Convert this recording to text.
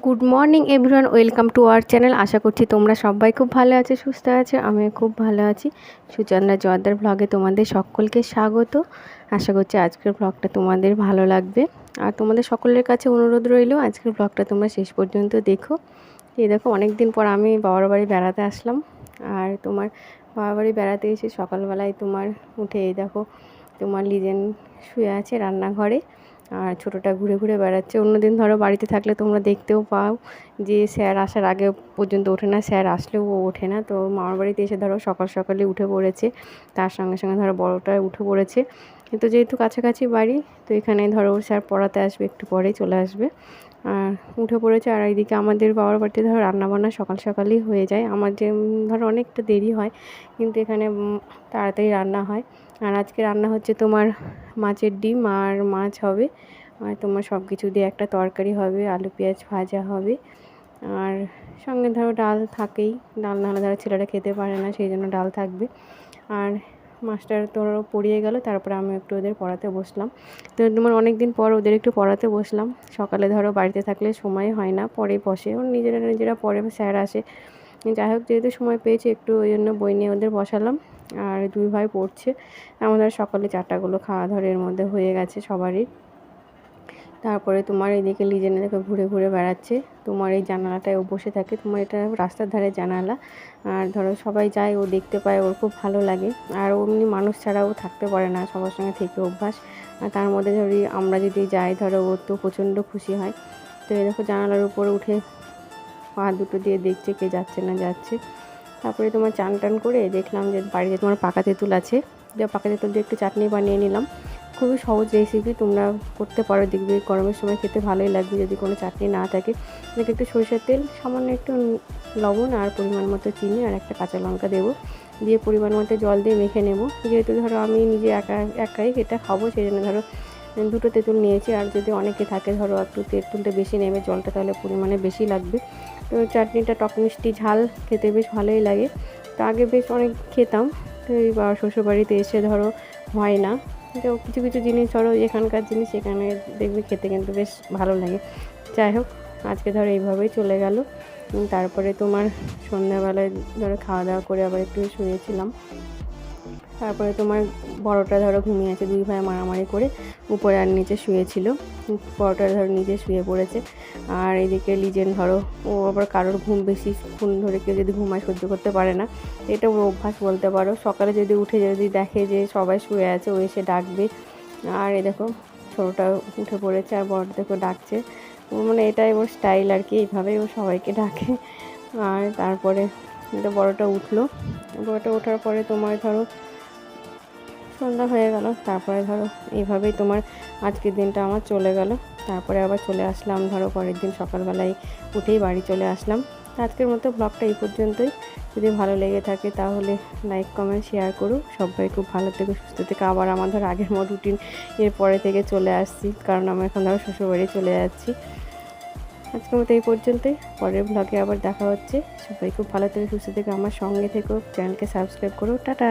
Good morning everyone, welcome to our channel. আশা করছি তোমরা সবাই খুব ভালো আছো, সুস্থ আছো। আমি খুব ভালো আছি। সুচন্দ্রা জোয়ারদার ব্লগে তোমাদের সকলকে স্বাগত। আশা করছি আজকের ব্লগটা তোমাদের ভালো লাগবে। আর তোমাদের সকলের কাছে অনুরোধ রইল আজকের ব্লগটা তোমরা শেষ পর্যন্ত দেখো। এই দেখো, অনেক দিন পর আমি বাবার বাড়ি বেড়াতে আসলাম। আর তোমার বাবার বাড়ি বেড়াতে এসে সকালবেলায় তোমার উঠে এই দেখো তোমার লিজেন শুয়ে আছে রান্নাঘরে, আর ছোটোটা ঘুরে ঘুরে বেড়াচ্ছে। অন্যদিন ধরো বাড়িতে থাকলে তোমরা দেখতেও পাও যে স্যার আসার আগে পর্যন্ত ওঠে না, স্যার আসলেও ও ওঠে না। তো মামার বাড়িতে এসে ধরো সকাল সকালে উঠে পড়েছে, তার সঙ্গে সঙ্গে ধরো বড়োটা উঠে পড়েছে। কিন্তু যেহেতু কাছাকাছি বাড়ি, তো এখানে ধরো স্যার পড়াতে আসবে, একটু পরেই চলে আসবে, আর উঠে পড়েছে। আর এইদিকে আমাদের বাবার বাড়িতে ধরো রান্নাবান্না সকাল সকালই হয়ে যায়। আমার যে ধরো অনেকটা দেরি হয়, কিন্তু এখানে তাড়াতাড়ি রান্না হয়। আর আজকে রান্না হচ্ছে তোমার মাছের ডিম আর মাছ হবে, আর তোমার সব কিছু দিয়ে একটা তরকারি হবে, আলু পেঁয়াজ ভাজা হবে, আর সঙ্গে ধরো ডাল থাকেই। ডাল নাহলে ধরো ছেলেরা খেতে পারে না, সেই জন্য ডাল থাকবে। আর মাস্টার তোরও পড়িয়ে গেল, তারপরে আমি একটু ওদের পড়াতে বসলাম। তো তোমার অনেক দিন পর ওদের একটু পড়াতে বসলাম। সকালে ধরো বাড়িতে থাকলে সময় হয় না, পরে বসে ওর নিজেরা নিজেরা পড়ে, স্যার আসে। যাই হোক, যেহেতু সময় পেয়েছি একটু, ওই জন্য বই নিয়ে ওদের বসালাম। আর দুই ভাই পড়ছে। আমাদের সকালে চারটাগুলো খাওয়া ধরে এর মধ্যে হয়ে গেছে সবারই। তারপরে তোমার এদিকে লিজেনে দেখো ঘুরে ঘুরে বেড়াচ্ছে। তোমার এই জানালাটায় ও বসে থাকে, তোমার এটা রাস্তার ধারে জানালা। আর ধরো সবাই যায়, ও দেখতে পায়, ওর খুব ভালো লাগে। আর এমনি মানুষ ছাড়াও থাকতে পারে না, সবার সঙ্গে থেকে অভ্যাস। আর তার মধ্যে ধরি আমরা যদি যাই ধরো, ও তো প্রচণ্ড খুশি হয়। তো এই দেখো জানালার উপরে উঠে পা দুটো দিয়ে দেখছে কে যাচ্ছে না যাচ্ছে। তারপরে তোমার চান টান করে দেখলাম যে বাড়িতে তোমার পাকা তেঁতুল আছে, যে পাকা তেঁতুল দিয়ে একটু চাটনি বানিয়ে নিলাম। খুবই সহজ রেসিপি, তোমরা করতে পারো, দেখবে গরমের সময় খেতে ভালোই লাগবে। যদি কোনো চাটনি না থাকে, দেখে একটু সরষের তেল, সামান্য একটু লবণ আর পরিমাণ মতো চিনি আর একটা কাঁচা লঙ্কা দেবো, দিয়ে পরিমাণ মতো জল দিয়ে মেখে নেব। যেহেতু ধরো আমি নিজে একাই এটা খাবো, সেই জন্য ধরো দুটো তেঁতুল নিয়েছি। আর যদি অনেকে থাকে ধরো একটু তেঁতুলটা বেশি নেবে, জলটা তাহলে পরিমাণে বেশি লাগবে। তো চাটনিটা টক মিষ্টি ঝাল, খেতে বেশ ভালোই লাগে। তো আগে বেশ অনেক খেতাম, তো এই শ্বশুরবাড়িতে এসে ধরো হয় না। তো কিছু কিছু জিনিস ধরো এখানকার জিনিস এখানে দেখবে খেতে কিন্তু বেশ ভালো লাগে। যাই হোক, আজকে ধরো এইভাবেই চলে গেল। তারপরে তোমার সন্ধ্যাবেলায় ধরো খাওয়া দাওয়া করে আবার একটু শুয়েছিলাম। তারপরে তোমার বড়টা ধরো ঘুমিয়ে আছে, দুই ভাই মারামারি করে উপরে আর নিচে শুয়েছিল। বড়টা ধরো নিচে শুয়ে পড়েছে। আর এদিকে লিজেন ধরো, ও আবার কারোর ঘুম বেশিক্ষণ ধরে কেউ যদি ঘুমায় সহ্য করতে পারে না, এটা ওর অভ্যাস বলতে পারো। সকালে যদি উঠে যদি দেখে যে সবাই শুয়ে আছে, ও এসে ডাকবে। আর এই দেখো ছোটোটা উঠে পড়েছে, আর বড়টা দেখো ডাকছে। ও মানে এটাই ওর স্টাইল আর কি, এইভাবেই ও সবাইকে ডাকে। আর তারপরে এটা বড়টা উঠলো। বড়টা ওঠার পরে তোমার ধরো সন্ধ্যা হয়ে গেল। তারপরে ধরো এইভাবেই তোমার আজকের দিনটা আমার চলে গেল। তারপরে আবার চলে আসলাম ধরো পরের দিন সকালবেলায় উঠেই বাড়ি চলে আসলাম। আজকের মতো ব্লগটা এই পর্যন্তই। যদি ভালো লেগে থাকে তাহলে লাইক কমেন্ট শেয়ার করো। সবাই খুব ভালো থেকে সুস্থ থেকে আবার আমার ধরো আগের মতো রুটিন এর পরে থেকে চলে আসছি, কারণ আমি এখন ধরো শ্বশুরবাড়ি চলে যাচ্ছি। আজকের মতো এই পর্যন্তই, পরের ব্লগে আবার দেখা হচ্ছে। সবাই খুব ভালো থেকে সুস্থ থেকে আমার সঙ্গে থেকো, চ্যানেলকে সাবস্ক্রাইব করো। টাটা।